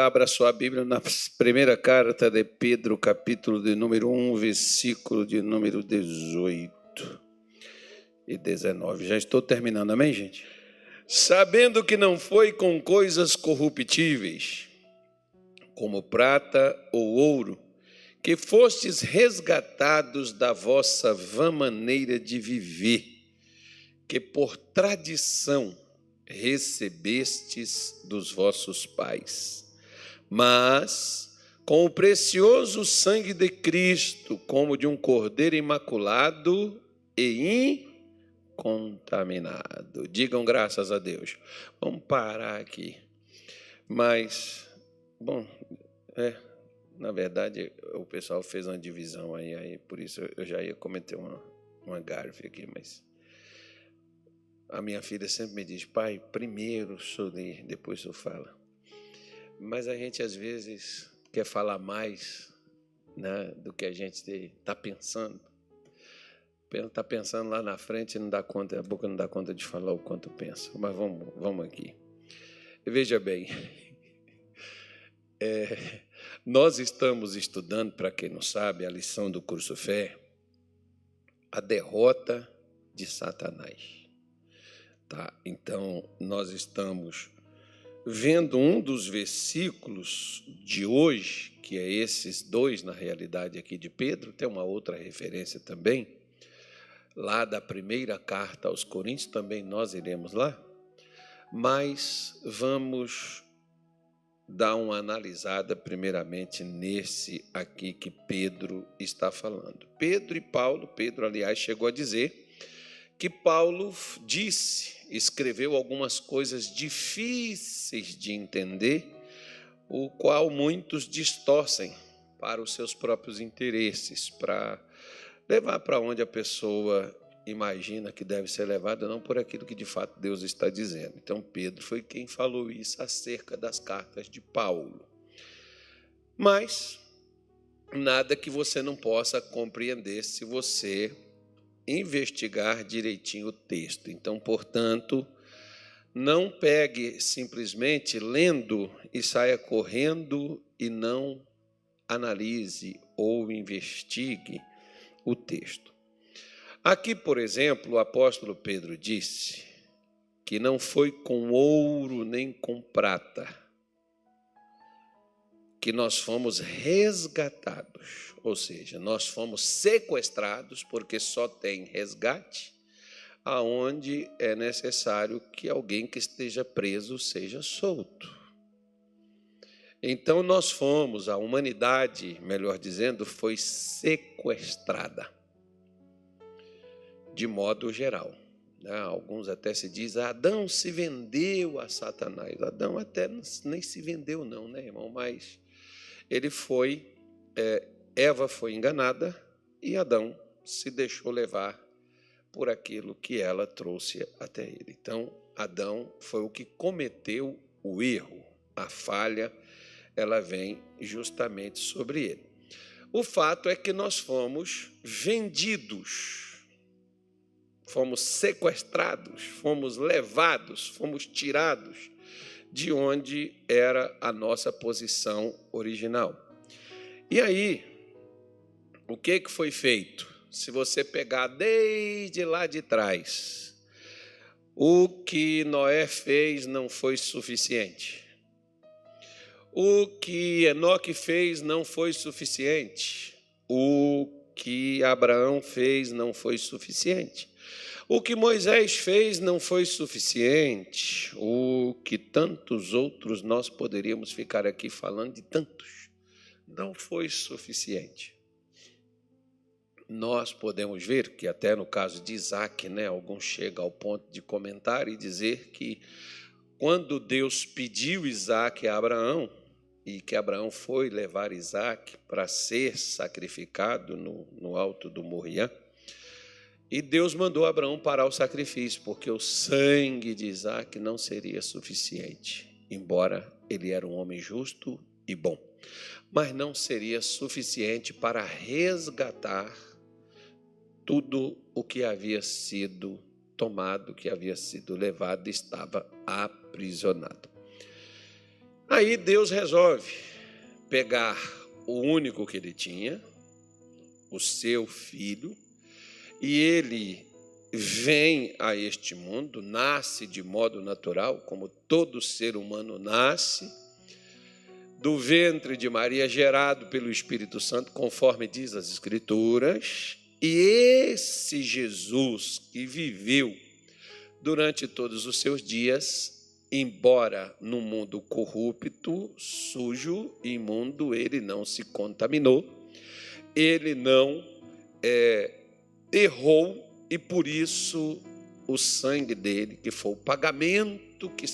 abra sua Bíblia na primeira carta de Pedro, capítulo de número 1, versículo de número 18 e 19. Já estou terminando, amém, gente? Sabendo que não foi com coisas corruptíveis, como prata ou ouro, que fostes resgatados da vossa vã maneira de viver, que por tradição recebestes dos vossos pais, mas com o precioso sangue de Cristo, como de um cordeiro imaculado e incontaminado. Digam graças a Deus. Vamos parar aqui. Mas, bom, na verdade, o pessoal fez uma divisão aí por isso eu já ia cometer uma gafe aqui, mas a minha filha sempre me diz: pai, primeiro o senhor lê, depois o senhor fala. Mas a gente, às vezes, quer falar mais, né, do que a gente está pensando. Está pensando lá na frente e não dá conta, a boca não dá conta de falar o quanto pensa. Mas vamos aqui. Veja bem, nós estamos estudando, para quem não sabe, a lição do curso Fé, a derrota de Satanás. Tá? Então, nós estamos vendo um dos versículos de hoje, que é esses dois, na realidade, aqui de Pedro, tem uma outra referência também, lá da primeira carta aos Coríntios, também nós iremos lá, mas vamos dar uma analisada primeiramente nesse aqui que Pedro está falando. Pedro e Paulo, Pedro, aliás, chegou a dizer que Paulo escreveu algumas coisas difíceis de entender, o qual muitos distorcem para os seus próprios interesses, para levar para onde a pessoa imagina que deve ser levada, não por aquilo que de fato Deus está dizendo. Então Pedro foi quem falou isso acerca das cartas de Paulo. Mas nada que você não possa compreender se você investigar direitinho o texto. Então, portanto, não pegue simplesmente lendo e saia correndo e não analise ou investigue o texto. Aqui, por exemplo, o apóstolo Pedro disse que não foi com ouro nem com prata que nós fomos resgatados, ou seja, nós fomos sequestrados, porque só tem resgate aonde é necessário que alguém que esteja preso seja solto. Então nós fomos, a humanidade, melhor dizendo, foi sequestrada, de modo geral. Alguns até se dizem: Adão se vendeu a Satanás. Adão até nem se vendeu não, né, irmão? Mas ele foi, Eva foi enganada e Adão se deixou levar por aquilo que ela trouxe até ele. Então, Adão foi o que cometeu o erro, a falha, ela vem justamente sobre ele. O fato é que nós fomos vendidos, fomos sequestrados, fomos levados, fomos tirados de onde era a nossa posição original. E aí, o que foi feito? Se você pegar desde lá de trás, o que Noé fez não foi suficiente. O que Enoque fez não foi suficiente. O que Abraão fez não foi suficiente. O que Moisés fez não foi suficiente. O que tantos outros, nós poderíamos ficar aqui falando de tantos, não foi suficiente. Nós podemos ver que até no caso de Isaac, alguns chegam ao ponto de comentar e dizer que quando Deus pediu Isaac a Abraão, e que Abraão foi levar Isaac para ser sacrificado no alto do Moriá, e Deus mandou Abraão parar o sacrifício, porque o sangue de Isaac não seria suficiente, embora ele era um homem justo e bom, mas não seria suficiente para resgatar tudo o que havia sido tomado, que havia sido levado, estava aprisionado. Aí Deus resolve pegar o único que ele tinha, o seu filho, e ele vem a este mundo, nasce de modo natural, como todo ser humano nasce, do ventre de Maria, gerado pelo Espírito Santo, conforme diz as Escrituras, e esse Jesus que viveu durante todos os seus dias, embora no mundo corrupto, sujo, imundo, ele não se contaminou, ele não errou, e por isso o sangue dele, que foi o pagamento que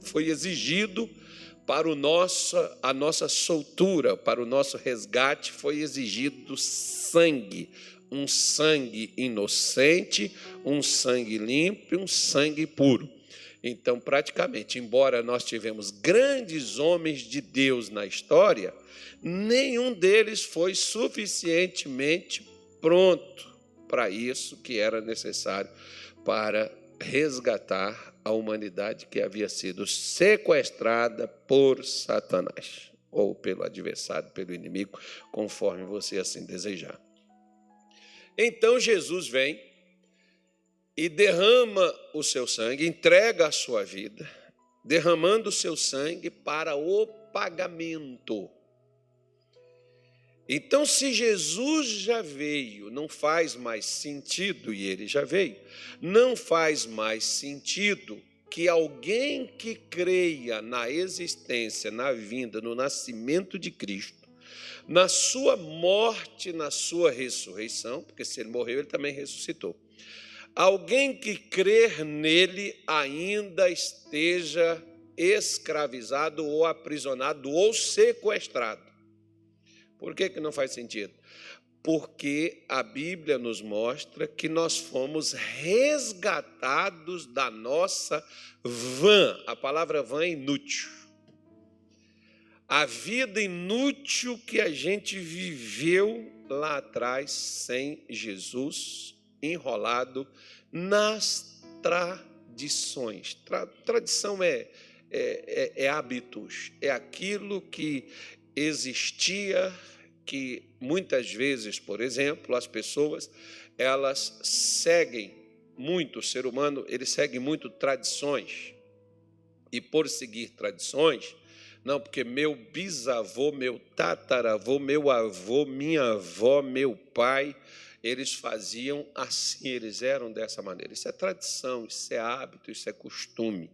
foi exigido para a nossa soltura, para o nosso resgate, foi exigido sangue, um sangue inocente, um sangue limpo e um sangue puro. Então, praticamente, embora nós tivemos grandes homens de Deus na história, nenhum deles foi suficientemente pronto para isso que era necessário para resgatar a humanidade que havia sido sequestrada por Satanás, ou pelo adversário, pelo inimigo, conforme você assim desejar. Então, Jesus vem e derrama o seu sangue, entrega a sua vida, derramando o seu sangue para o pagamento. Então, se Jesus já veio, não faz mais sentido, e ele já veio, não faz mais sentido que alguém que creia na existência, na vinda, no nascimento de Cristo, na sua morte, na sua ressurreição, porque se ele morreu, ele também ressuscitou, alguém que crer nele ainda esteja escravizado ou aprisionado ou sequestrado. Por que não faz sentido? Porque a Bíblia nos mostra que nós fomos resgatados da nossa vã. A palavra vã é inútil. A vida inútil que a gente viveu lá atrás sem Jesus, enrolado nas tradições. Tradição é hábitos, é aquilo que existia, que muitas vezes, por exemplo, as pessoas, elas seguem muito, o ser humano, ele segue muito tradições, e por seguir tradições, não, porque meu bisavô, meu tataravô, meu avô, minha avó, meu pai, eles faziam assim, eles eram dessa maneira. Isso é tradição, isso é hábito, isso é costume.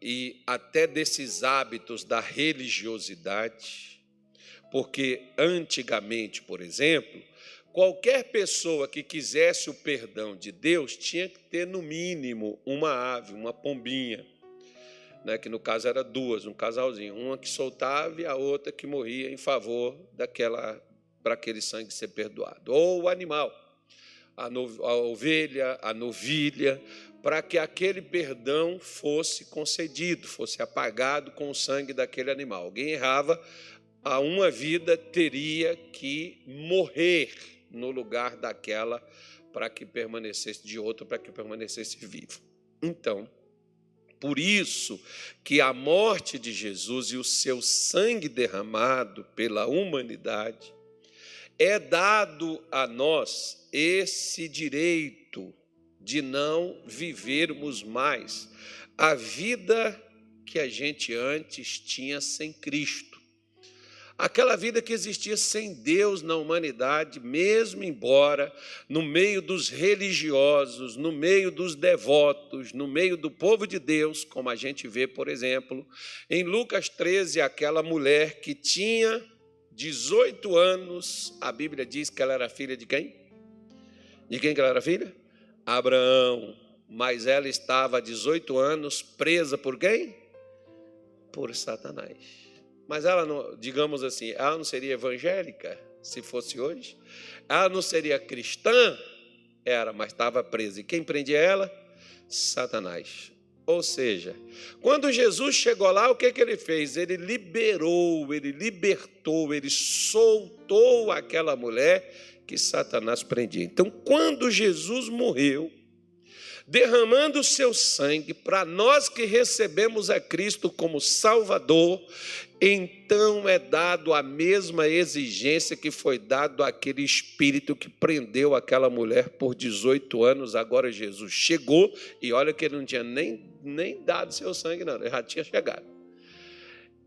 E até desses hábitos da religiosidade, porque antigamente, por exemplo, qualquer pessoa que quisesse o perdão de Deus tinha que ter, no mínimo, uma ave, uma pombinha, que no caso era duas, um casalzinho, uma que soltava e a outra que morria em favor para aquele sangue ser perdoado. Ou o animal, a ovelha, a novilha, para que aquele perdão fosse concedido, fosse apagado com o sangue daquele animal. Alguém errava, a uma vida teria que morrer no lugar daquela para que permanecesse de outra, para que permanecesse vivo. Então, por isso que a morte de Jesus e o seu sangue derramado pela humanidade é dado a nós esse direito de não vivermos mais a vida que a gente antes tinha sem Cristo. Aquela vida que existia sem Deus na humanidade, mesmo embora no meio dos religiosos, no meio dos devotos, no meio do povo de Deus, como a gente vê, por exemplo, em Lucas 13, aquela mulher que tinha 18 anos, a Bíblia diz que ela era filha de quem? De quem que ela era filha? Abraão. Mas ela estava há 18 anos presa por quem? Por Satanás. Mas ela não, digamos assim, ela não seria evangélica se fosse hoje? Ela não seria cristã? Era, mas estava presa. E quem prendia ela? Satanás. Ou seja, quando Jesus chegou lá, o que ele fez? Ele liberou, ele libertou, ele soltou aquela mulher que Satanás prendia. Então, quando Jesus morreu, derramando o seu sangue para nós que recebemos a Cristo como Salvador, então é dado a mesma exigência que foi dado àquele espírito que prendeu aquela mulher por 18 anos. Agora Jesus chegou e olha que ele não tinha nem dado seu sangue, não, ele já tinha chegado.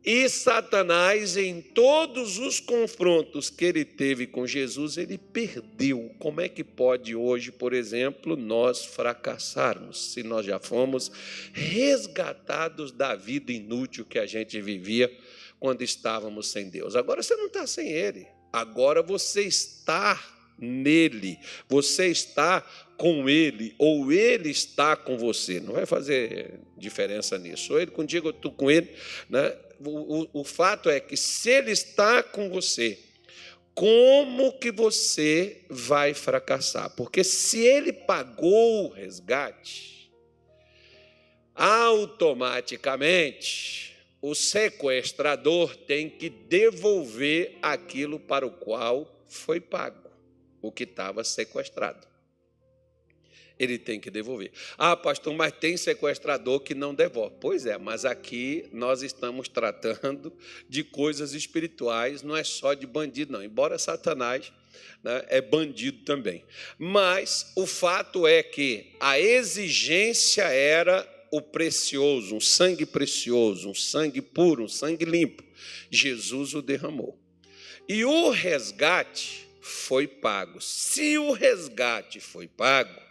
E Satanás, em todos os confrontos que ele teve com Jesus, ele perdeu. Como é que pode hoje, por exemplo, nós fracassarmos, se nós já fomos resgatados da vida inútil que a gente vivia quando estávamos sem Deus? Agora você não está sem Ele, agora você está nele, você está com Ele, ou Ele está com você. Não vai fazer diferença nisso, ou Ele contigo, ou tu com Ele, né? O fato é que se Ele está com você, como que você vai fracassar? Porque se Ele pagou o resgate, automaticamente o sequestrador tem que devolver aquilo para o qual foi pago, o que estava sequestrado. Ele tem que devolver. Ah, pastor, mas tem sequestrador que não devolve. Pois é, mas aqui nós estamos tratando de coisas espirituais, não é só de bandido, não. Embora Satanás, né, é bandido também. Mas o fato é que a exigência era o precioso, um sangue precioso, um sangue puro, um sangue limpo. Jesus o derramou. E o resgate foi pago. Se o resgate foi pago,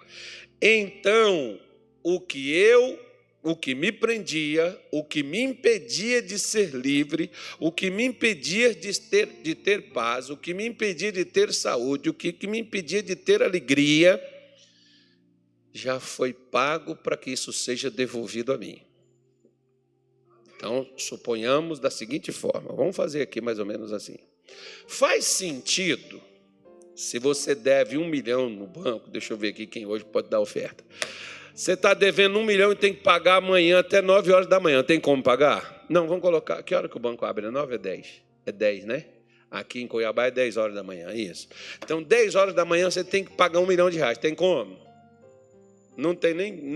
então o que me prendia, o que me impedia de ser livre, o que me impedia de ter paz, o que me impedia de ter saúde, o que me impedia de ter alegria, já foi pago para que isso seja devolvido a mim. Então, suponhamos da seguinte forma, vamos fazer aqui mais ou menos assim. Faz sentido, se você deve 1 milhão no banco, deixa eu ver aqui quem hoje pode dar oferta. Você está devendo 1 milhão e tem que pagar amanhã até 9 horas da manhã. Tem como pagar? Não, vamos colocar. Que hora que o banco abre? É 9 ou é 10? É 10, né? Aqui em Cuiabá é 10 horas da manhã, isso. Então, 10 horas da manhã você tem que pagar R$1 milhão. Tem como? Não tem nem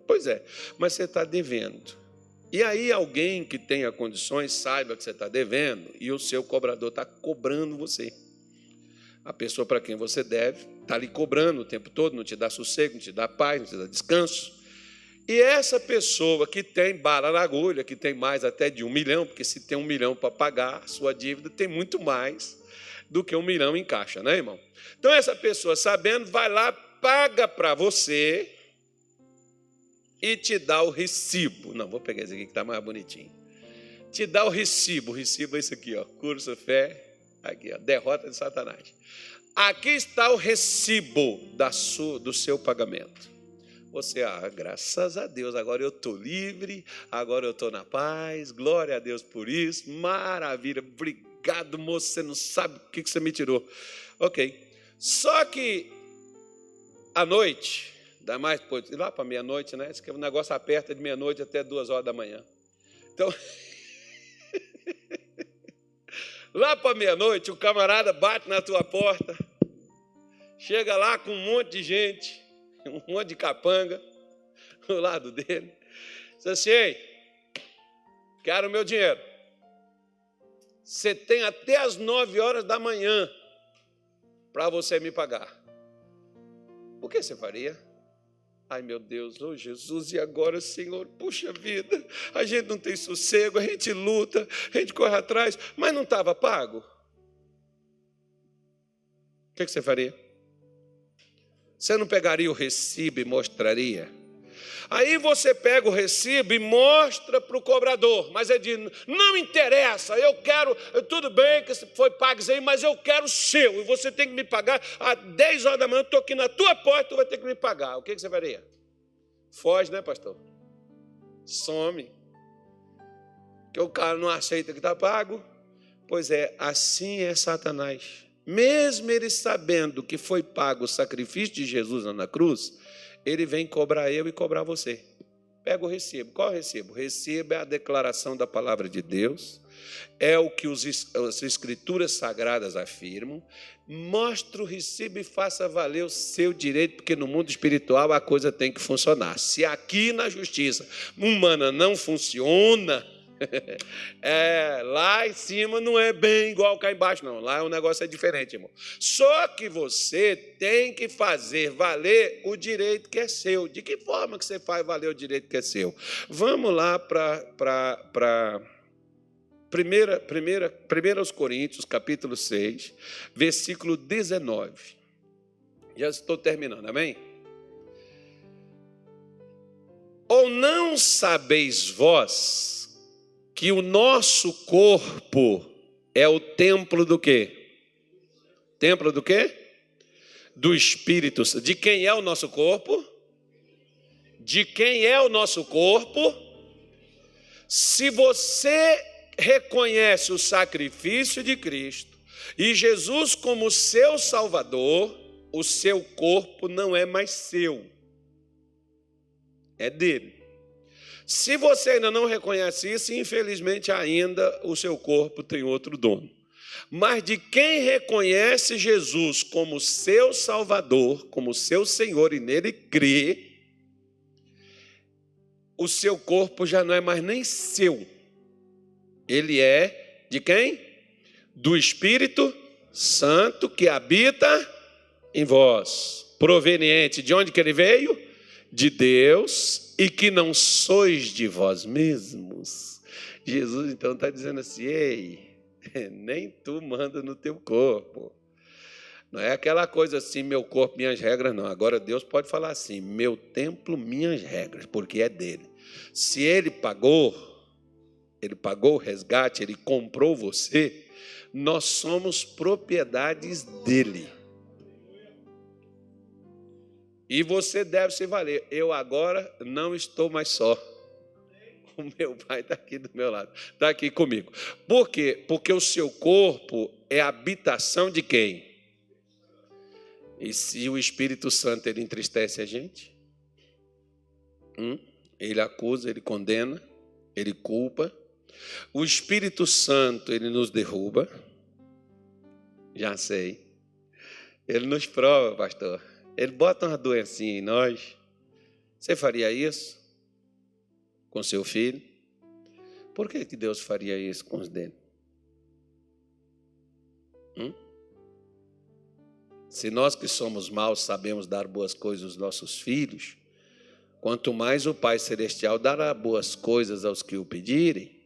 pois é, mas você está devendo. E aí alguém que tenha condições saiba que você está devendo e o seu cobrador está cobrando você. A pessoa para quem você deve está lhe cobrando o tempo todo, não te dá sossego, não te dá paz, não te dá descanso. E essa pessoa que tem bala na agulha, que tem mais até de 1 milhão, porque se tem 1 milhão para pagar a sua dívida, tem muito mais do que 1 milhão em caixa, né, irmão? Então essa pessoa, sabendo, vai lá, paga para você e te dá o recibo. Não, vou pegar esse aqui que está mais bonitinho. Te dá o recibo. O recibo é esse aqui, ó, Curso Fé. Aqui, ó, derrota de Satanás. Aqui está o recibo do seu pagamento. Você, graças a Deus, agora eu estou livre, agora eu estou na paz, glória a Deus por isso, maravilha, obrigado, moço, você não sabe o que você me tirou. Ok, só que à noite, dá mais depois, lá para meia-noite, né? Esse que o negócio aperta de meia-noite até 2 horas da manhã. Então... Lá para meia-noite, o camarada bate na tua porta, chega lá com um monte de gente, um monte de capanga do lado dele, diz assim: ei, quero o meu dinheiro. Você tem até as 9 horas da manhã para você me pagar. O que você faria? Ai, meu Deus, oh Jesus, e agora, Senhor? Puxa vida, a gente não tem sossego, a gente luta, a gente corre atrás, mas não estava pago. O que você faria? Você não pegaria o recibo e mostraria? Aí você pega o recibo e mostra para o cobrador, mas ele diz: não interessa, eu quero, tudo bem que foi pago isso aí, mas eu quero o seu, e você tem que me pagar às 10 horas da manhã, eu estou aqui na tua porta, tu vai ter que me pagar. O que você faria? Foge, né, pastor? Some. Que o cara não aceita que está pago. Pois é, assim é Satanás. Mesmo ele sabendo que foi pago o sacrifício de Jesus na cruz, ele vem cobrar eu e cobrar você. pega o recibo. Qual é o recibo? O recibo é a declaração da palavra de Deus, é o que as escrituras sagradas afirmam. Mostre o recibo e faça valer o seu direito, porque no mundo espiritual a coisa tem que funcionar. Se aqui na justiça humana não funciona, lá em cima não é bem igual cá embaixo, não. Lá o negócio é diferente, irmão. Só que você tem que fazer valer o direito que é seu. De que forma que você faz valer o direito que é seu? Vamos lá para 1 aos Coríntios, capítulo 6, versículo 19. Já estou terminando, amém? Ou não sabeis vós que o nosso corpo é o templo do quê? Templo do quê? Do Espírito Santo. De quem é o nosso corpo? De quem é o nosso corpo? Se você reconhece o sacrifício de Cristo e Jesus como seu Salvador, o seu corpo não é mais seu, é dele. Se você ainda não reconhece isso, infelizmente ainda o seu corpo tem outro dono. Mas de quem reconhece Jesus como seu Salvador, como seu Senhor e nele crê, o seu corpo já não é mais nem seu. Ele é de quem? Do Espírito Santo que habita em vós. Proveniente de onde que ele veio? De Deus, e que não sois de vós mesmos. Jesus então está dizendo assim: ei, nem tu manda no teu corpo. Não é aquela coisa assim, meu corpo, minhas regras, não. Agora Deus pode falar assim: meu templo, minhas regras, porque é dele. Se ele pagou o resgate, ele comprou você, nós somos propriedades dele. E você deve se valer. Eu agora não estou mais só. O meu pai está aqui do meu lado, está aqui comigo. Por quê? Porque o seu corpo é a habitação de quem? E se o Espírito Santo ele entristece a gente? Ele acusa, ele condena, ele culpa. O Espírito Santo ele nos derruba. Já sei. Ele nos prova, pastor. Ele bota uma doencinha em nós. Você faria isso com seu filho? Por que Deus faria isso com os dele? Se nós que somos maus sabemos dar boas coisas aos nossos filhos, quanto mais o Pai Celestial dará boas coisas aos que o pedirem.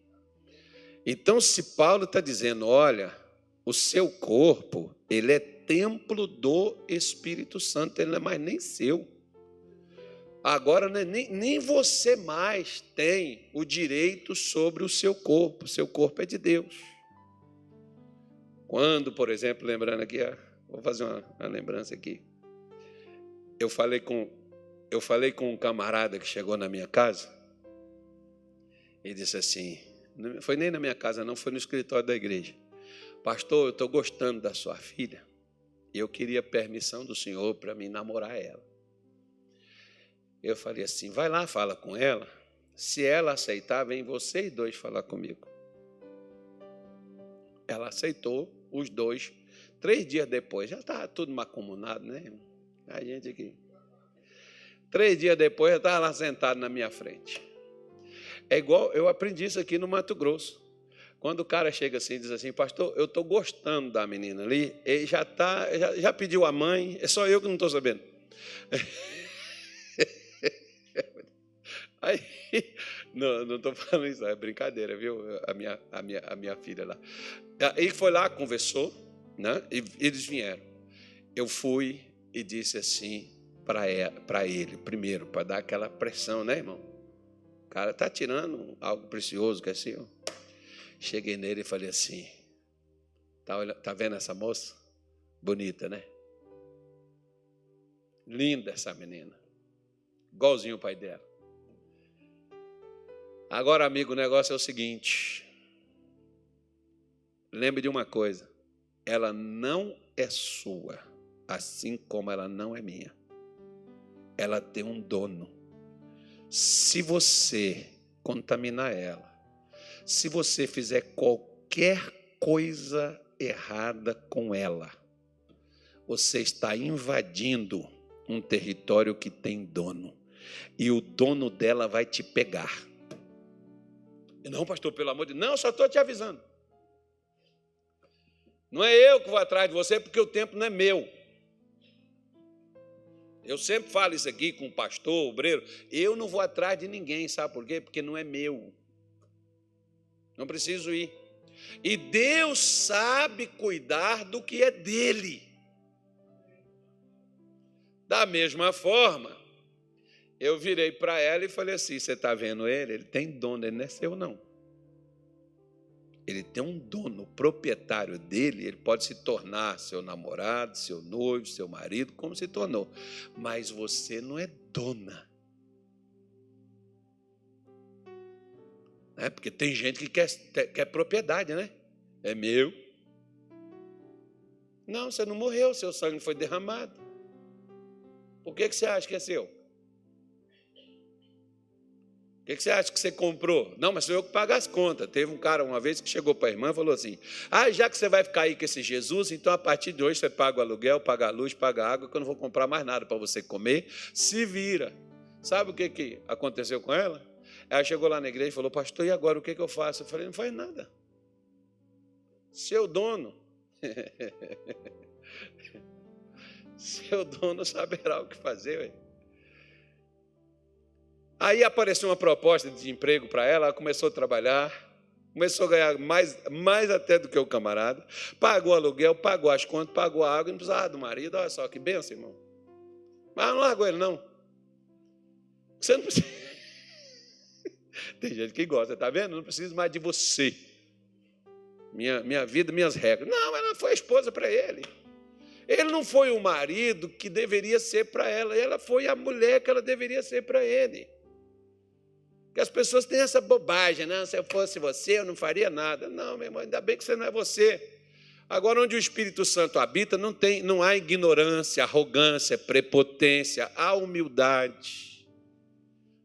Então, se Paulo está dizendo, olha, o seu corpo, ele é templo do Espírito Santo, ele não é mais nem seu. Agora, nem você mais tem o direito sobre o seu corpo é de Deus. Quando, por exemplo, lembrando aqui, vou fazer uma lembrança aqui, eu falei com um camarada que chegou na minha casa, e disse assim, não foi nem na minha casa não, foi no escritório da igreja: pastor, eu estou gostando da sua filha, e eu queria permissão do senhor para me namorar ela. Eu falei assim, vai lá, fala com ela, se ela aceitar, vem vocês dois falar comigo. Ela aceitou, os dois, 3 dias depois, já estava tudo macumunado, né? A gente aqui. 3 dias depois, eu estava lá sentado na minha frente. É igual, eu aprendi isso aqui no Mato Grosso. Quando o cara chega assim e diz assim, pastor, eu estou gostando da menina ali, ele já pediu a mãe, é só eu que não estou sabendo. Aí, não estou falando isso, é brincadeira, viu? A minha filha lá. Ele foi lá, conversou, né? E eles vieram. Eu fui e disse assim para ele, primeiro, para dar aquela pressão, né, irmão? O cara está tirando algo precioso que é assim, ó. Cheguei nele e falei assim, tá vendo essa moça? Bonita, né? Linda essa menina. Igualzinho o pai dela. Agora, amigo, o negócio é o seguinte. Lembre de uma coisa. Ela não é sua, assim como ela não é minha. Ela tem um dono. Se você contaminar ela, se você fizer qualquer coisa errada com ela, você está invadindo um território que tem dono. E o dono dela vai te pegar. Não, pastor, pelo amor de Deus. Não, só estou te avisando. Não é eu que vou atrás de você, porque o tempo não é meu. Eu sempre falo isso aqui com o pastor, obreiro. Eu não vou atrás de ninguém, sabe por quê? Porque não é meu. Não preciso ir. E Deus sabe cuidar do que é dele. Da mesma forma, eu virei para ela e falei assim, você está vendo ele? Ele tem dono, ele não é seu não. Ele tem um dono, proprietário dele, ele pode se tornar seu namorado, seu noivo, seu marido, como se tornou. Mas você não é dona. Porque tem gente que quer propriedade, né? É meu. Não, você não morreu, seu sangue foi derramado. Por que você acha que é seu? O que você acha que você comprou? Não, mas sou eu que pago as contas. Teve um cara uma vez que chegou para a irmã e falou assim, já que você vai ficar aí com esse Jesus, então a partir de hoje você paga o aluguel, paga a luz, paga a água, que eu não vou comprar mais nada para você comer, se vira. Sabe o que aconteceu com ela? Ela chegou lá na igreja e falou, pastor, e agora o que eu faço? Eu falei, não faz nada. Seu dono, seu dono saberá o que fazer, ué. Aí apareceu uma proposta de emprego para ela, ela começou a trabalhar, começou a ganhar mais até do que o camarada, pagou o aluguel, pagou as contas, pagou a água, não precisava do marido, olha só que benção, irmão. Mas não largou ele, não. Você não precisa. Tem gente que gosta, está vendo? Não preciso mais de você. Minha vida, minhas regras. Não, ela foi a esposa para ele. Ele não foi o marido que deveria ser para ela, ela foi a mulher que ela deveria ser para ele. Porque as pessoas têm essa bobagem, né? Se eu fosse você, eu não faria nada. Não, meu irmão, ainda bem que você não é você. Agora, onde o Espírito Santo habita, não há ignorância, arrogância, prepotência, há humildade,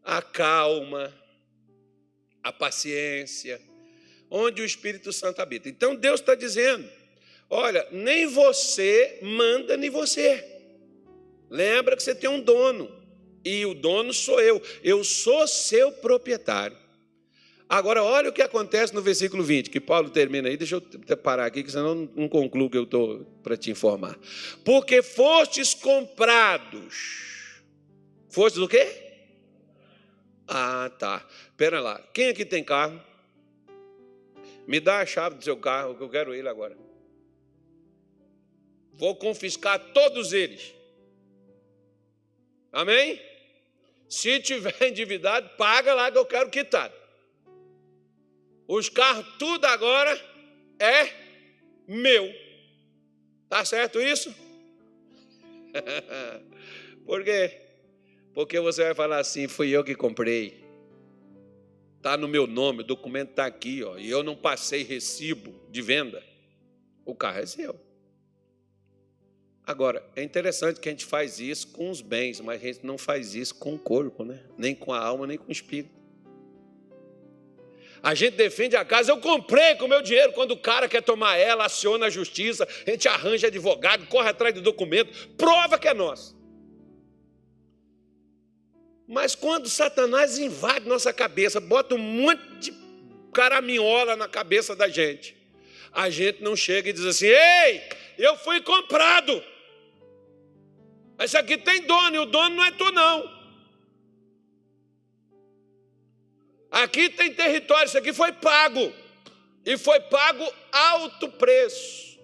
a calma, a paciência, onde o Espírito Santo habita. Então, Deus está dizendo, olha, nem você manda, nem você. Lembra que você tem um dono. E o dono sou eu sou seu proprietário. Agora, olha o que acontece no versículo 20, que Paulo termina aí, deixa eu parar aqui, que senão não concluo o que eu estou para te informar. Porque fostes comprados. Fostes o quê? Tá. Pera lá, quem aqui tem carro? Me dá a chave do seu carro, que eu quero ele agora. Vou confiscar todos eles. Amém? Se tiver endividado, paga lá que eu quero quitar. Os carros, tudo agora é meu. Tá certo isso? Por quê? Porque você vai falar assim, fui eu que comprei. Está no meu nome, o documento está aqui, e eu não passei recibo de venda. O carro é seu. Agora, é interessante que a gente faz isso com os bens, mas a gente não faz isso com o corpo, né? Nem com a alma, nem com o espírito. A gente defende a casa, eu comprei com o meu dinheiro. Quando o cara quer tomar ela, aciona a justiça, a gente arranja advogado, corre atrás de documento, prova que é nosso. Mas quando Satanás invade nossa cabeça, bota um monte de caraminhola na cabeça da gente, a gente não chega e diz assim, ei, eu fui comprado. Isso aqui tem dono, e o dono não é tu, não. Aqui tem território, isso aqui foi pago. E foi pago alto preço.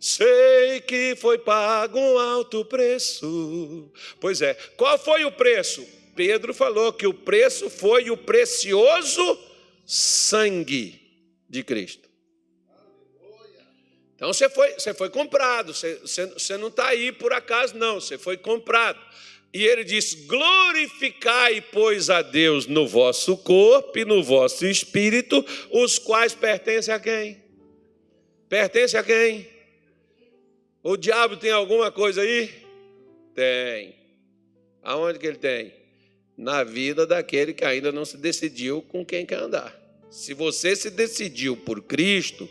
Sei que foi pago um alto preço. Pois é, qual foi o preço? Pedro falou que o preço foi o precioso sangue de Cristo. Então você foi comprado, você não está aí por acaso, não, você foi comprado. E ele diz, glorificai, pois, a Deus no vosso corpo e no vosso espírito, os quais pertencem a quem? Pertence a quem? O diabo tem alguma coisa aí? Tem. Aonde que ele tem? na vida daquele que ainda não se decidiu com quem quer andar. Se você se decidiu por Cristo,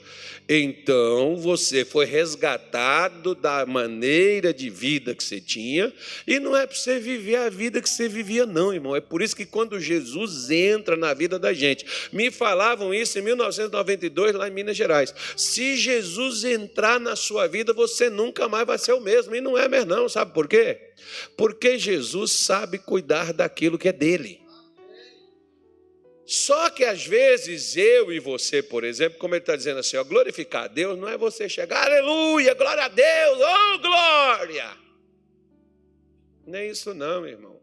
então você foi resgatado da maneira de vida que você tinha, e não é para você viver a vida que você vivia não, irmão. É por isso que quando Jesus entra na vida da gente, me falavam isso em 1992 lá em Minas Gerais, se Jesus entrar na sua vida, você nunca mais vai ser o mesmo, e não é mesmo não, sabe por quê? Porque Jesus sabe cuidar daquilo que é dele. Só que às vezes eu e você, por exemplo, como ele está dizendo assim, ó, glorificar a Deus não é você chegar, aleluia, glória a Deus, oh glória. Nem é isso não, meu irmão.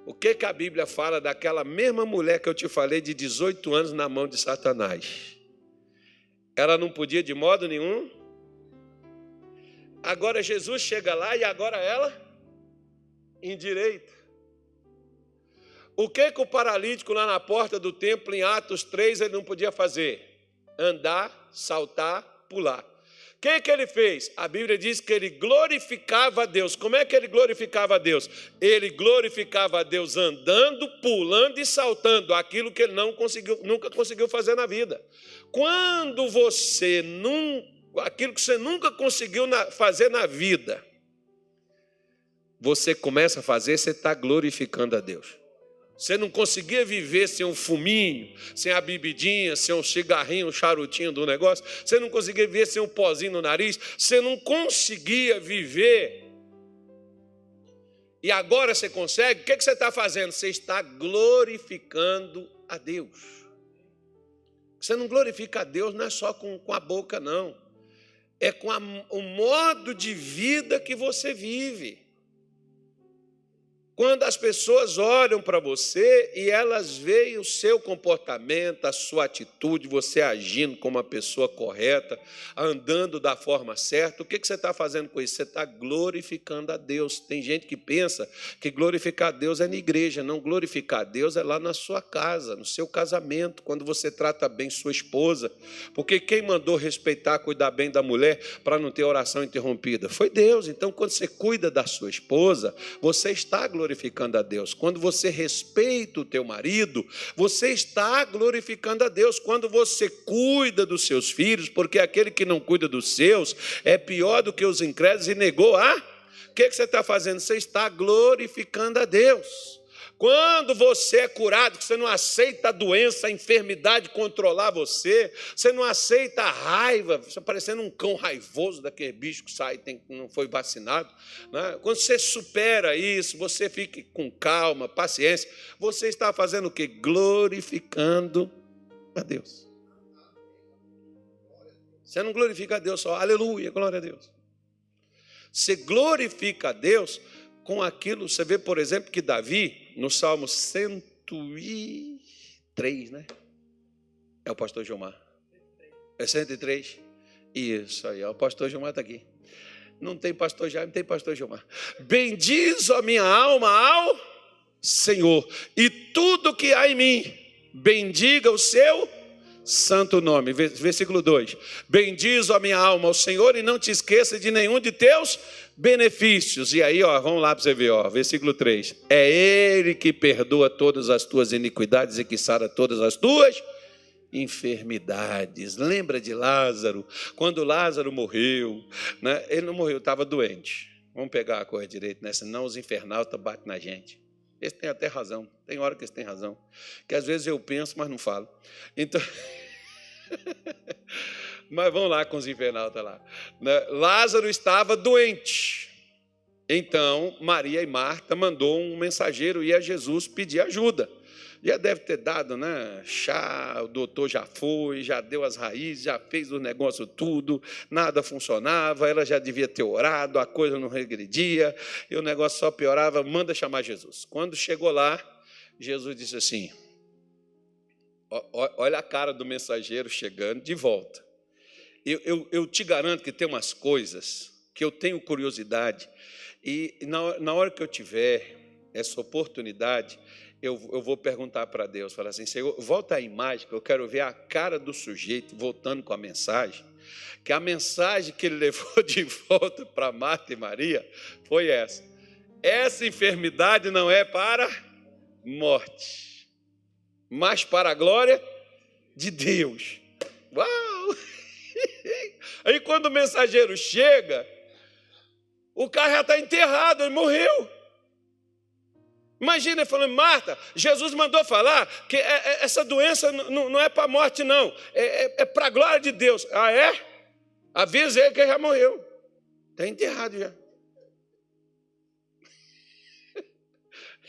O que a Bíblia fala daquela mesma mulher que eu te falei de 18 anos na mão de Satanás? Ela não podia de modo nenhum. Agora Jesus chega lá e agora ela endireita. O que o paralítico lá na porta do templo, em Atos 3, ele não podia fazer? Andar, saltar, pular. O que ele fez? A Bíblia diz que ele glorificava a Deus. Como é que ele glorificava a Deus? Ele glorificava a Deus andando, pulando e saltando, aquilo que ele nunca conseguiu fazer na vida. Quando aquilo que você nunca conseguiu fazer na vida, você começa a fazer, você está glorificando a Deus. Você não conseguia viver sem um fuminho, sem a bebidinha, sem um cigarrinho, um charutinho do negócio. Você não conseguia viver sem um pozinho no nariz. Você não conseguia viver. E agora você consegue. O que você está fazendo? Você está glorificando a Deus. Você não glorifica a Deus não é só com a boca, não. É com o modo de vida que você vive. Quando as pessoas olham para você e elas veem o seu comportamento, a sua atitude, você agindo como uma pessoa correta, andando da forma certa, o que você está fazendo com isso? Você está glorificando a Deus. Tem gente que pensa que glorificar a Deus é na igreja. Não, glorificar a Deus é lá na sua casa, no seu casamento, quando você trata bem sua esposa. Porque quem mandou respeitar, cuidar bem da mulher para não ter oração interrompida? Foi Deus. Então, quando você cuida da sua esposa, você está glorificando a Deus. Quando você respeita o teu marido, você está glorificando a Deus. Quando você cuida dos seus filhos, porque aquele que não cuida dos seus é pior do que os incrédulos e negou o que você está fazendo? Você está glorificando a Deus. Quando você é curado, que você não aceita a doença, a enfermidade controlar você, você não aceita a raiva, você parecendo um cão raivoso daquele bicho que sai, não foi vacinado, né? Quando você supera isso, você fica com calma, paciência, você está fazendo o quê? Glorificando a Deus. Você não glorifica a Deus só, aleluia, glória a Deus. Você glorifica a Deus com aquilo, você vê, por exemplo, que Davi, no Salmo 103, né? É o pastor Gilmar. É 103? Isso aí, o pastor Gilmar está aqui. Não tem pastor Jaime, tem pastor Gilmar. Bendiz a minha alma ao Senhor, e tudo que há em mim, bendiga o seu santo nome. Versículo 2. Bendiz a minha alma ao Senhor e não te esqueça de nenhum de teus benefícios. E aí, vamos lá para você ver, versículo 3. É Ele que perdoa todas as tuas iniquidades e que sara todas as tuas enfermidades. Lembra de Lázaro? Quando Lázaro morreu, né? Ele não morreu, estava doente. Vamos pegar a coisa direito, né? Senão os infernautas batem na gente. Eles têm até razão, tem hora que eles têm razão, que às vezes eu penso, mas não falo. Então, mas vamos lá com os infernautas lá. Lázaro estava doente. Então, Maria e Marta mandou um mensageiro ir a Jesus pedir ajuda. Já deve ter dado, né? Chá, o doutor já foi, já deu as raízes, já fez o negócio tudo, nada funcionava, ela já devia ter orado, a coisa não regredia, e o negócio só piorava, manda chamar Jesus. Quando chegou lá, Jesus disse assim, olha a cara do mensageiro chegando de volta. Eu te garanto que tem umas coisas que eu tenho curiosidade, e na hora que eu tiver essa oportunidade, eu vou perguntar para Deus, falar assim, Senhor, volta a imagem, que eu quero ver a cara do sujeito voltando com a mensagem, que a mensagem que ele levou de volta para Marta e Maria foi essa. essa enfermidade não é para morte, mas para a glória de Deus. Uau! Aí quando o mensageiro chega, o cara já está enterrado, ele morreu. Imagina ele falando: Marta, Jesus mandou falar que essa doença não é para a morte, não. É para a glória de Deus. Ah, é? Avisa ele que ele já morreu. Está enterrado já.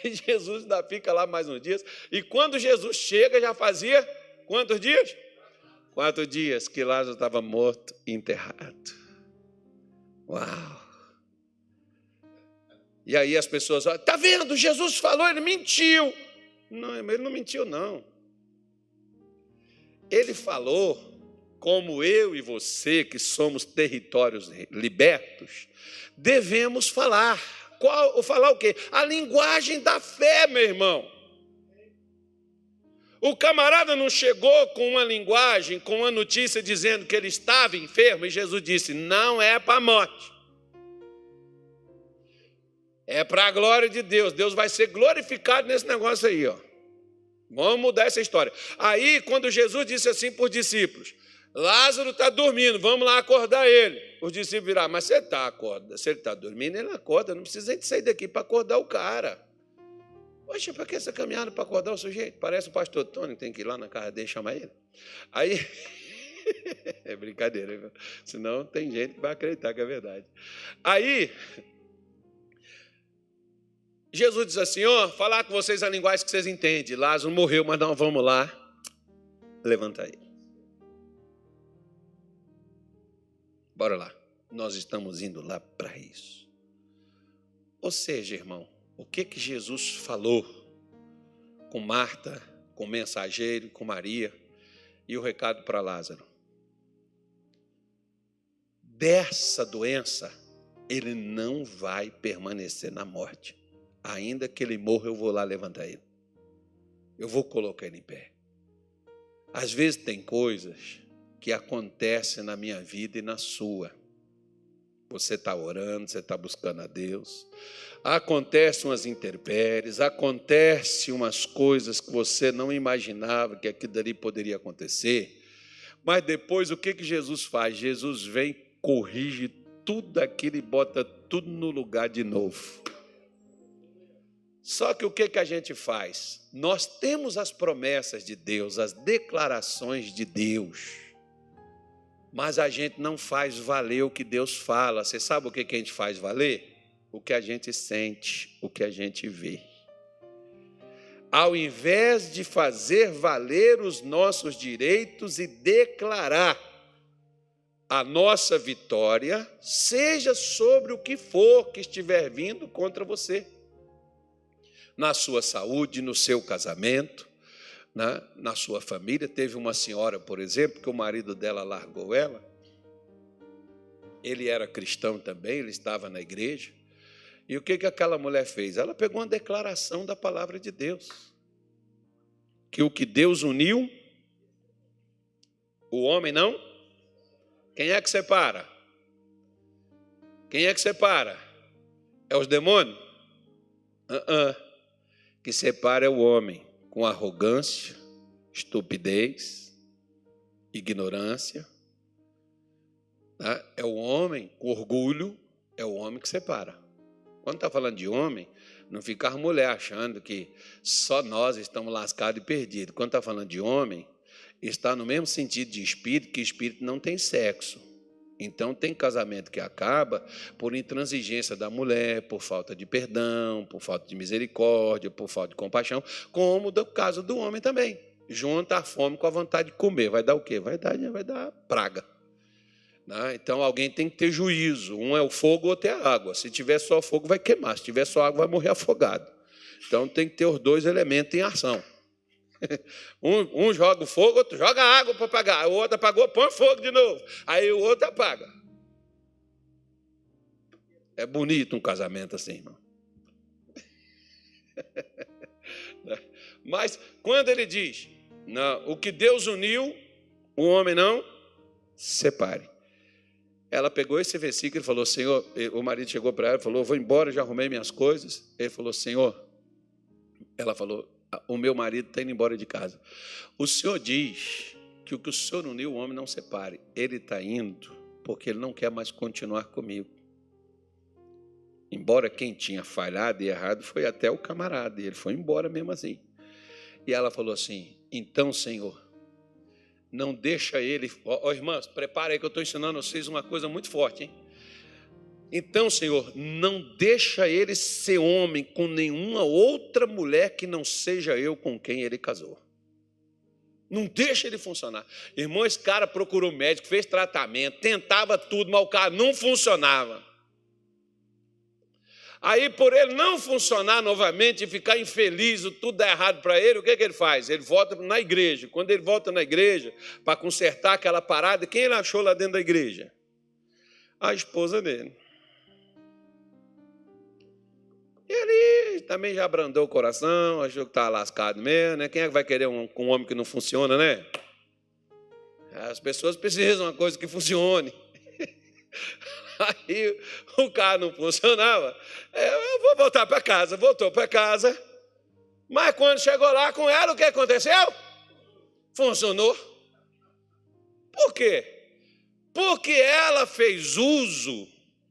E Jesus ainda fica lá mais uns dias. E quando Jesus chega, já fazia quantos dias? 4 dias que Lázaro estava morto e enterrado. Uau! E aí as pessoas olham: está vendo? Jesus falou, ele mentiu. Não, ele não mentiu, não. Ele falou como eu e você, que somos territórios libertos, devemos falar. Falar o quê? A linguagem da fé, meu irmão. O camarada não chegou com uma linguagem, com uma notícia dizendo que ele estava enfermo, e Jesus disse: não é para a morte. É para a glória de Deus. Deus vai ser glorificado nesse negócio aí, ó. Vamos mudar essa história. Aí, quando Jesus disse assim para os discípulos: Lázaro está dormindo, vamos lá acordar ele. Os discípulos viraram: mas você está acorda? Se ele está dormindo, ele acorda. Não precisa de sair daqui para acordar o cara. Poxa, para que essa caminhada para acordar o sujeito? Parece o pastor Tony, tem que ir lá na casa dele e chamar ele. Aí, é brincadeira, viu? Senão tem gente que vai acreditar que é verdade. Aí, Jesus diz assim: ó, falar com vocês a linguagem que vocês entendem. Lázaro morreu, mas nós vamos lá levantar ele. Bora lá. Nós estamos indo lá para isso. Ou seja, irmão, o que Jesus falou com Marta, com o mensageiro, com Maria, e o recado para Lázaro? Dessa doença, ele não vai permanecer na morte. Ainda que ele morra, eu vou lá levantar ele. Eu vou colocar ele em pé. Às vezes tem coisas que acontecem na minha vida e na sua. Você está orando, você está buscando a Deus. Acontecem umas intempéries, acontecem umas coisas que você não imaginava que aquilo dali poderia acontecer. Mas depois o que Jesus faz? Jesus vem, corrige tudo aquilo e bota tudo no lugar de novo. Só que o que a gente faz? Nós temos as promessas de Deus, as declarações de Deus, mas a gente não faz valer o que Deus fala. Você sabe o que a gente faz valer? O que a gente sente, o que a gente vê. Ao invés de fazer valer os nossos direitos e declarar a nossa vitória, seja sobre o que for que estiver vindo contra você. Na sua saúde, no seu casamento, na sua família. Teve uma senhora, por exemplo, que o marido dela largou ela. Ele era cristão também, ele estava na igreja. E o que aquela mulher fez? Ela pegou uma declaração da palavra de Deus. Que o que Deus uniu, o homem não. Quem é que separa? Quem é que separa? É os demônios? Que separa é o homem com arrogância, estupidez, ignorância. É o homem com orgulho, é o homem que separa. Quando está falando de homem, não fica a mulher achando que só nós estamos lascados e perdidos. Quando está falando de homem, está no mesmo sentido de espírito, que espírito não tem sexo. Então, tem casamento que acaba por intransigência da mulher, por falta de perdão, por falta de misericórdia, por falta de compaixão, como no caso do homem também. Junta a fome com a vontade de comer. Vai dar o quê? Vai dar praga. Então, alguém tem que ter juízo. Um é o fogo, o outro é a água. Se tiver só fogo, vai queimar. Se tiver só água, vai morrer afogado. Então, tem que ter os dois elementos em ação. Um joga o fogo, outro joga a água para apagar. O outro apagou, põe fogo de novo. Aí o outro apaga. É bonito um casamento assim, irmão. Mas quando ele diz, não, o que Deus uniu, o homem não separe. Ela pegou esse versículo e falou, Senhor, o marido chegou para ela e falou, vou embora, já arrumei minhas coisas. Ele falou, Senhor, ela falou, o meu marido está indo embora de casa. O Senhor diz que o que o Senhor uniu, o homem não separe. Ele está indo porque ele não quer mais continuar comigo. Embora quem tinha falhado e errado foi até o camarada, e ele foi embora mesmo assim. E ela falou assim, então, Senhor, não deixa ele... irmãs, prepara aí que eu estou ensinando a vocês uma coisa muito forte, hein? Então, Senhor, não deixa ele ser homem com nenhuma outra mulher que não seja eu com quem ele casou. Não deixa ele funcionar. Irmão, esse cara procurou médico, fez tratamento, tentava tudo, mas o cara não funcionava. Aí, por ele não funcionar novamente e ficar infeliz, tudo dá errado para ele, o que ele faz? Ele volta na igreja. Quando ele volta na igreja para consertar aquela parada, quem ele achou lá dentro da igreja? A esposa dele. E ele também já abrandou o coração, achou que estava lascado mesmo, né? Quem é que vai querer um homem que não funciona, né? As pessoas precisam de uma coisa que funcione. Aí o cara não funcionava. Eu vou voltar para casa. Voltou para casa. Mas quando chegou lá com ela, o que aconteceu? Funcionou. Por quê? Porque ela fez uso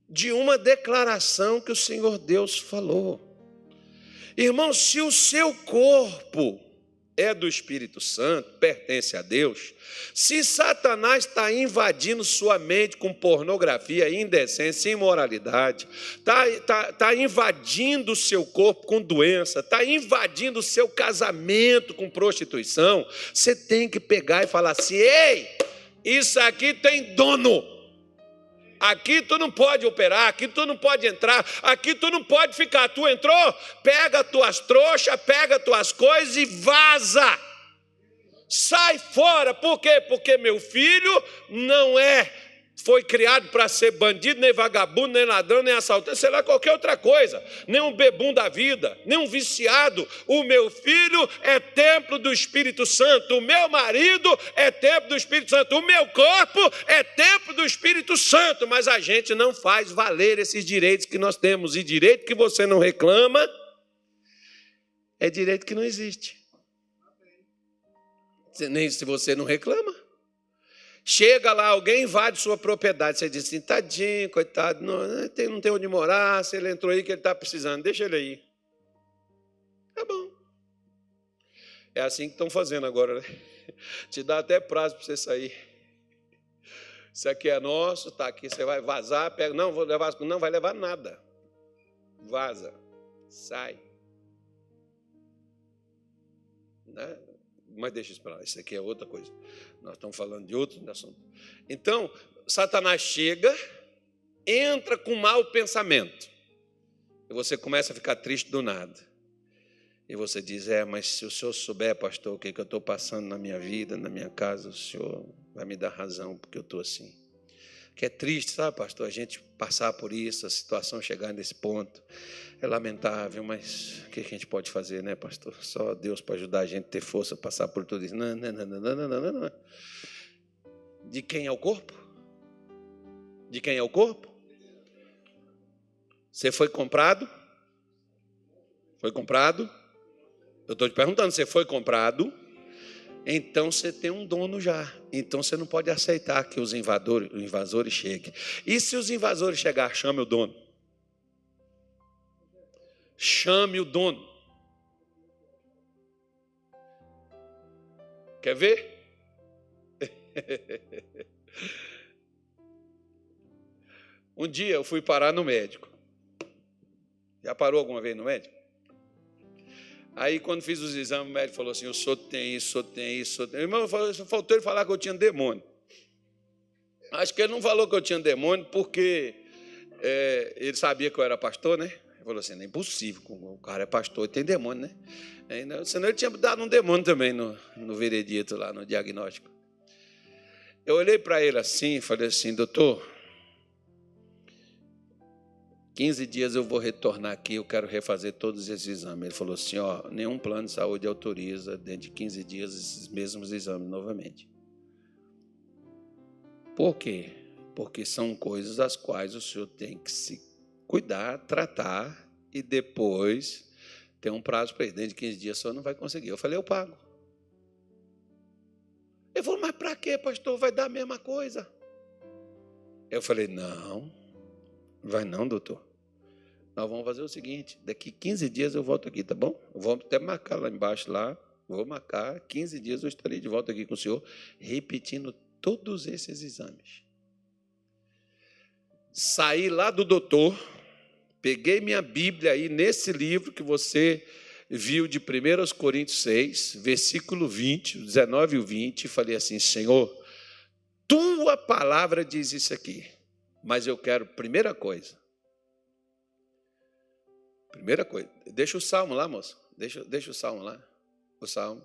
de uma declaração que o Senhor Deus falou. Irmão, se o seu corpo é do Espírito Santo, pertence a Deus, se Satanás está invadindo sua mente com pornografia, indecência, imoralidade, está invadindo o seu corpo com doença, está invadindo o seu casamento com prostituição, você tem que pegar e falar assim, ei, isso aqui tem dono. Aqui tu não pode operar, aqui tu não pode entrar, aqui tu não pode ficar. Tu entrou, pega tuas trouxas, pega tuas coisas e vaza. Sai fora. Por quê? Porque meu filho não foi criado para ser bandido, nem vagabundo, nem ladrão, nem assaltante, sei lá, qualquer outra coisa. Nem um bebum da vida, nem um viciado. O meu filho é templo do Espírito Santo. O meu marido é templo do Espírito Santo. O meu corpo é templo do Espírito Santo. Mas a gente não faz valer esses direitos que nós temos. E direito que você não reclama é direito que não existe. Nem se você não reclama. Chega lá, alguém invade sua propriedade, você diz assim, tadinho, coitado, não tem onde morar, se ele entrou aí que ele está precisando, deixa ele aí. Tá bom. É assim que estão fazendo agora, né? Te dá até prazo para você sair. Isso aqui é nosso, está aqui, você vai vazar, pega, não, vou levar, não vai levar nada. Vaza, sai. Né? Mas deixa isso para lá, isso aqui é outra coisa. Nós estamos falando de outro assunto. Então, Satanás chega, entra com mau pensamento. E você começa a ficar triste do nada. E você diz, mas se o senhor souber, pastor, o que eu estou passando na minha vida, na minha casa, o senhor vai me dar razão, porque eu estou assim. Que é triste, sabe, pastor, a gente passar por isso, a situação chegar nesse ponto. É lamentável, mas o que a gente pode fazer, né, pastor? Só Deus para ajudar a gente a ter força, passar por tudo isso. Não. De quem é o corpo? De quem é o corpo? Você foi comprado? Foi comprado? Eu estou te perguntando, você foi comprado? Então você tem um dono já. Então você não pode aceitar que os invasores cheguem. E se os invasores chegarem, chame o dono. Chame o dono. Quer ver? Um dia eu fui parar no médico. Já parou alguma vez no médico? Aí, quando fiz os exames, o médico falou assim, o senhor tem isso, o senhor tem isso, o senhor tem... Irmão, faltou ele falar que eu tinha demônio. Acho que ele não falou que eu tinha demônio porque ele sabia que eu era pastor, né? Ele falou assim, não é impossível, o cara é pastor e tem demônio, né? Senão ele tinha dado um demônio também no veredito, lá no diagnóstico. Eu olhei para ele assim e falei assim, doutor, 15 dias eu vou retornar aqui, eu quero refazer todos esses exames. Ele falou assim, nenhum plano de saúde autoriza dentro de 15 dias esses mesmos exames novamente. Por quê? porque são coisas as quais o senhor tem que se cuidar, tratar, e depois tem um prazo para ele. Dentro de 15 dias o senhor não vai conseguir. Eu falei, eu pago. Ele falou, mas para quê, pastor? Vai dar a mesma coisa. Eu falei, não vai não, doutor. Nós vamos fazer o seguinte, daqui 15 dias eu volto aqui, tá bom? Vamos até marcar lá embaixo, lá, vou marcar, 15 dias eu estarei de volta aqui com o senhor, repetindo todos esses exames. Saí lá do doutor, peguei minha Bíblia aí nesse livro que você viu de 1 Coríntios 6, versículo 20, 19 e 20, e falei assim, Senhor, tua palavra diz isso aqui, mas eu quero, primeira coisa, deixa o salmo lá, moço, deixa o salmo lá, o salmo,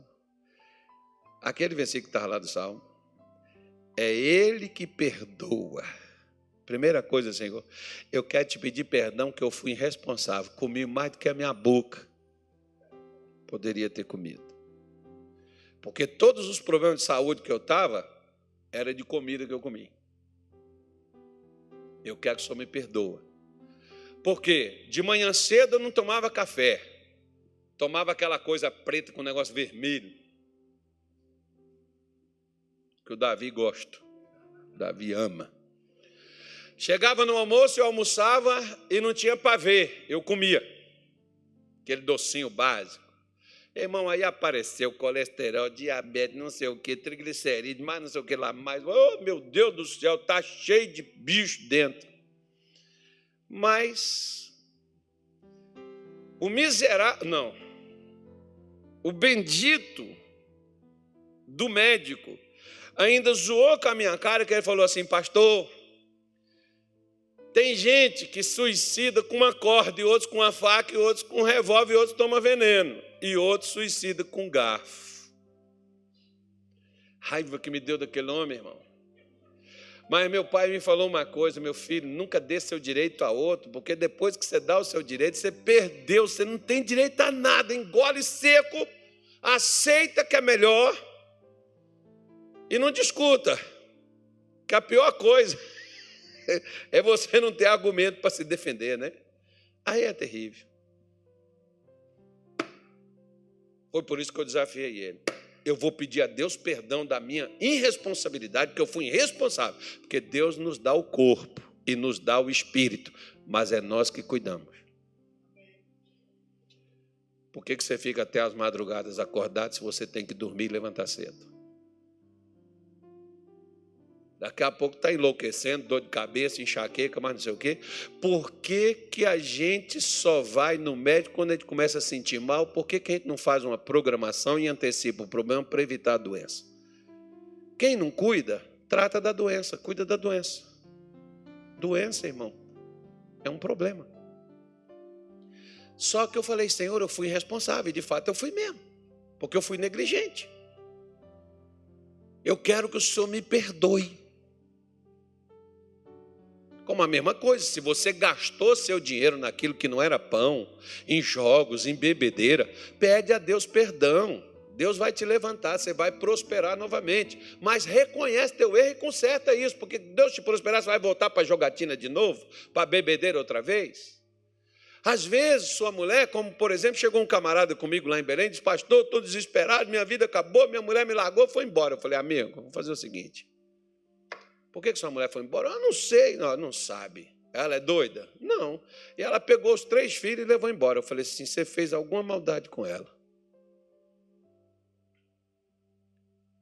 aquele versículo que estava lá do salmo, é Ele que perdoa. Primeira coisa, Senhor, eu quero te pedir perdão que eu fui irresponsável, comi mais do que a minha boca poderia ter comido. Porque todos os problemas de saúde que eu estava, era de comida que eu comi. Eu quero que o Senhor me perdoa. Porque de manhã cedo eu não tomava café, tomava aquela coisa preta com negócio vermelho, que o Davi gosta, o Davi ama. Chegava no almoço, eu almoçava e não tinha pavê, eu comia aquele docinho básico. Irmão, aí apareceu colesterol, diabetes, não sei o que, triglicerídeos, mais não sei o que lá mais. Oh, meu Deus do céu, está cheio de bicho dentro. Mas o miserável, não, o bendito do médico ainda zoou com a minha cara, que ele falou assim, pastor, tem gente que suicida com uma corda, e outros com uma faca, e outros com um revólver, e outros tomam veneno, e outros suicida com garfo. Raiva que me deu daquele homem, irmão. Mas meu pai me falou uma coisa, meu filho, nunca dê seu direito a outro, porque depois que você dá o seu direito, você perdeu, você não tem direito a nada, engole seco, aceita que é melhor e não discuta, que a pior coisa é você não ter argumento para se defender, né? Aí é terrível. Foi por isso que eu desafiei ele. Eu vou pedir a Deus perdão da minha irresponsabilidade, porque eu fui irresponsável. Porque Deus nos dá o corpo e nos dá o espírito, mas é nós que cuidamos. Por que você fica até as madrugadas acordado se você tem que dormir e levantar cedo? Daqui a pouco está enlouquecendo, dor de cabeça, enxaqueca, mas não sei o quê. Por que a gente só vai no médico quando a gente começa a sentir mal? Por que a gente não faz uma programação e antecipa o problema para evitar a doença? Quem não cuida, trata da doença, cuida da doença. Doença, irmão, é um problema. Só que eu falei, Senhor, eu fui irresponsável, e de fato eu fui mesmo, porque eu fui negligente. Eu quero que o Senhor me perdoe. Como a mesma coisa, se você gastou seu dinheiro naquilo que não era pão, em jogos, em bebedeira, pede a Deus perdão. Deus vai te levantar, você vai prosperar novamente. Mas reconhece teu erro e conserta isso, porque Deus te prosperar, você vai voltar para a jogatina de novo, para a bebedeira outra vez. Às vezes, sua mulher, como por exemplo, chegou um camarada comigo lá em Belém, disse, pastor, estou desesperado, minha vida acabou, minha mulher me largou, foi embora. Eu falei, amigo, vamos fazer o seguinte. Por que sua mulher foi embora? Eu não sei, não sabe. Ela é doida? Não. E ela pegou os 3 filhos e levou embora. Eu falei assim, você fez alguma maldade com ela.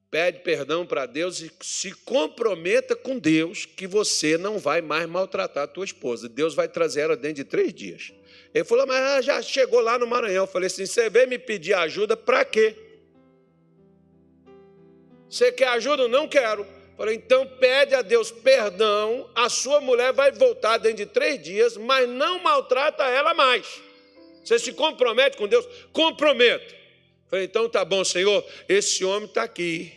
Pede perdão para Deus e se comprometa com Deus que você não vai mais maltratar a tua esposa. Deus vai trazer ela dentro de 3 dias. Ele falou, mas ela já chegou lá no Maranhão. Eu falei assim, você veio me pedir ajuda para quê? Você quer ajuda? Não quero. Falei, então pede a Deus perdão, a sua mulher vai voltar dentro de 3 dias, mas não maltrata ela mais. Você se compromete com Deus? Comprometo. Falei, então tá bom, Senhor, esse homem está aqui.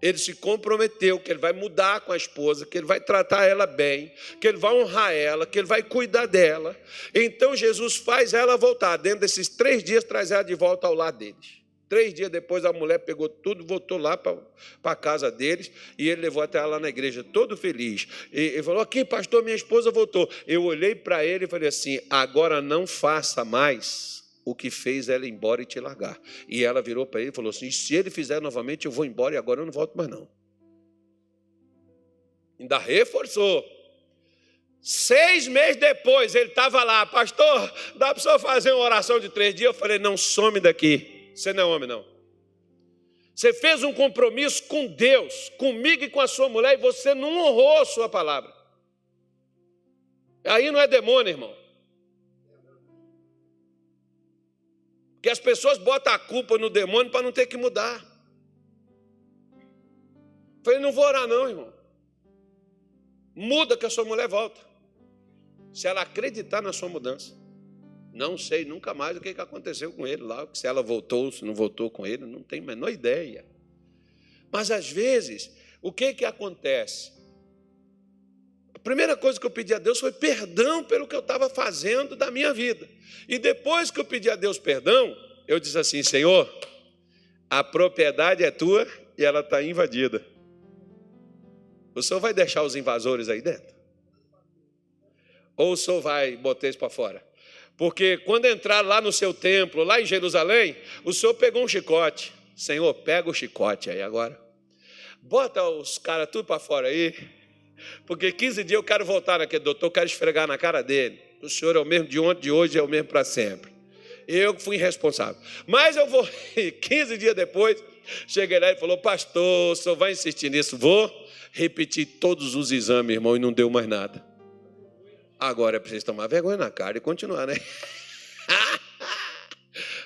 Ele se comprometeu que ele vai mudar com a esposa, que ele vai tratar ela bem, que ele vai honrar ela, que ele vai cuidar dela. Então Jesus faz ela voltar. Dentro desses 3 dias, traz ela de volta ao lar deles. 3 dias depois, a mulher pegou tudo, voltou lá para a casa deles, e ele levou até ela lá na igreja, todo feliz. E ele falou, aqui, pastor, minha esposa voltou. Eu olhei para ele e falei assim, agora não faça mais o que fez ela ir embora e te largar. E ela virou para ele e falou assim, se ele fizer novamente, eu vou embora e agora eu não volto mais não. Ainda reforçou. 6 meses depois, ele estava lá, pastor, dá para o senhor fazer uma oração de 3 dias? Eu falei, não, some daqui, você não é homem não. Você fez um compromisso com Deus, comigo e com a sua mulher, e você não honrou a sua palavra. Aí não é demônio, irmão. Porque as pessoas botam a culpa no demônio para não ter que mudar. Eu falei, não vou orar não, irmão. Muda que a sua mulher volta. Se ela acreditar na sua mudança. Não sei nunca mais o que aconteceu com ele lá, se ela voltou, se não voltou com ele, não tenho a menor ideia. Mas às vezes, o que acontece? A primeira coisa que eu pedi a Deus foi perdão pelo que eu estava fazendo da minha vida. E depois que eu pedi a Deus perdão, eu disse assim, Senhor, a propriedade é tua e ela está invadida. O senhor vai deixar os invasores aí dentro? Ou o senhor vai botar isso para fora? Porque quando entrar lá no seu templo, lá em Jerusalém, o senhor pegou um chicote. Senhor, pega o chicote aí agora. Bota os caras tudo para fora aí. Porque 15 dias eu quero voltar naquele doutor, eu quero esfregar na cara dele. O senhor é o mesmo de ontem, de hoje é o mesmo para sempre. Eu fui irresponsável. Mas eu vou, 15 dias depois, cheguei lá e falou, pastor, o senhor vai insistir nisso? Vou repetir todos os exames, irmão, e não deu mais nada. Agora é preciso tomar vergonha na cara e continuar, né?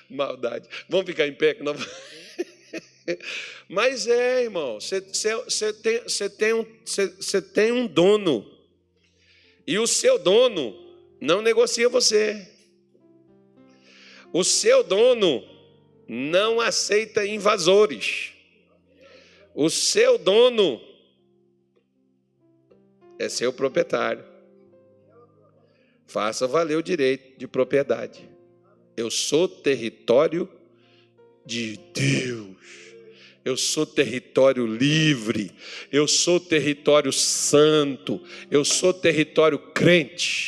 Maldade. Vamos ficar em pé? Que não... Mas irmão, você tem um dono. E o seu dono não negocia você. O seu dono não aceita invasores. O seu dono é seu proprietário. Faça valer o direito de propriedade. Eu sou território de Deus. Eu sou território livre. Eu sou território santo. Eu sou território crente.